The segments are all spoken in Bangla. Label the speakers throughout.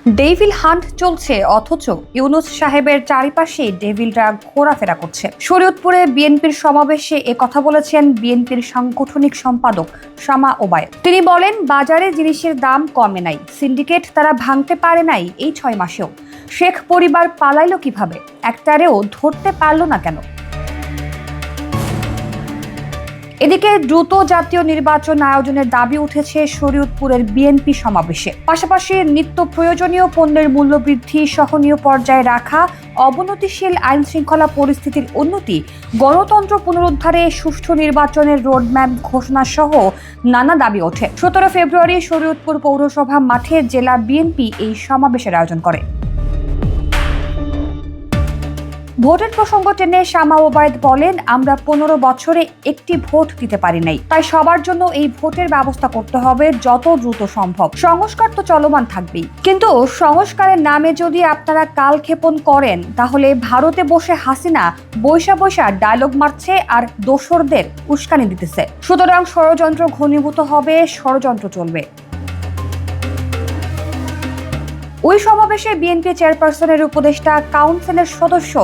Speaker 1: ডেভিল হান্ট চলছে, অথচ ইউনূস সাহেবের চারিপাশে ডেভিলরা ঘোরাফেরা করছে। শরীয়তপুরে বিএনপির সমাবেশে কথা বলেছেন বিএনপির সাংগঠনিক সম্পাদক শামা ওবায়দ। তিনি বলেন, বাজারে জিনিসের দাম কমে নাই, সিন্ডিকেট তারা ভাঙতে পারে নাই এই 6 মাসেও। শেখ পরিবার পালাইলো কিভাবে, একটারেও ধরতে পারলো না কেন? এদিকে দ্রুত জাতীয় নির্বাচন আয়োজনের দাবি উঠেছে শরীয়তপুরের বিএনপি সমাবেশে। পাশাপাশি নিত্য প্রয়োজনীয় পণ্যের মূল্যবৃদ্ধি সহনীয় পর্যায়ে রাখা, অবনতিশীল আইন শৃঙ্খলা পরিস্থিতির উন্নতি, গণতন্ত্র পুনরুদ্ধারে সুষ্ঠু নির্বাচনের রোডম্যাপ ঘোষণা সহ নানা দাবি ওঠে। 17 ফেব্রুয়ারি শরীয়তপুর পৌরসভা মাঠে জেলা বিএনপি এই সমাবেশের আয়োজন করে। ভোটের প্রসঙ্গ টেনে শামা ওবায়দ বলেন, আমরা 15 বছরে একটি ভোট দিতে পারি নাই, তাই সবার জন্য এই ভোটের ব্যবস্থা করতে হবে যত দ্রুত সম্ভব। সংস্কার তো চলমান থাকবেই, কিন্তু সংস্কারের নামে যদি আপনারা কালক্ষেপণ করেন, তাহলে ভারতে বসে হাসিনা বৈশা বৈশা ডায়লগ মারছে আর দোসরদের উস্কানি দিতেছে। সুতরাং ষড়যন্ত্র ঘনীভূত হবে, ষড়যন্ত্র চলবে। ওই সমাবেশে বিএনপি চেয়ারপারসনের উপদেষ্টা কাউন্সিলের সদস্য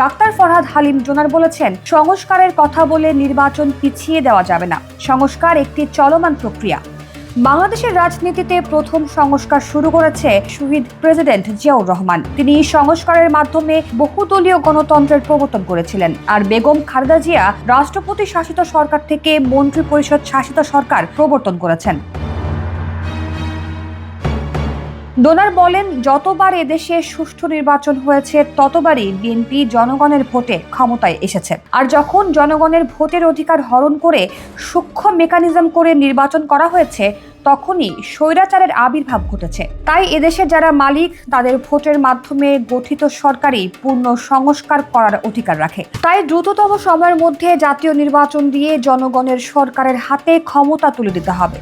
Speaker 1: ডাক্তার ফরহাদ হালিম জোনার বলেছেন, সংস্কারের কথা বলে নির্বাচন পিছিয়ে দেওয়া যাবে না। সংস্কার একটি চলমান প্রক্রিয়া। বাংলাদেশের রাজনীতিতে প্রথম সংস্কার শুরু করেছে শহীদ প্রেসিডেন্ট জিয়াউর রহমান। তিনি সংস্কারের মাধ্যমে বহুদলীয় গণতন্ত্রের প্রবর্তন করেছিলেন, আর বেগম খালেদা জিয়া রাষ্ট্রপতি শাসিত সরকার থেকে মন্ত্রিপরিষদ শাসিত সরকার প্রবর্তন করেছেন। ডোনার বলেন, যতবার এদেশে সুষ্ঠু নির্বাচন হয়েছে ততবারই বিএনপি জনগণের ভোটে ক্ষমতায় এসেছে। আর যখন জনগণের ভোটের অধিকার হরণ করে সূক্ষ্ম মেকানিজম করে নির্বাচন করা হয়েছে, তখনই স্বৈরাচারের আবির্ভাব ঘটেছে। তাই এদেশে যারা মালিক, তাদের ভোটের মাধ্যমে গঠিত সরকারই পূর্ণ সংস্কার করার অধিকার রাখে। তাই দ্রুততম সময়ের মধ্যে জাতীয় নির্বাচন দিয়ে জনগণের সরকারের হাতে ক্ষমতা তুলে দিতে হবে।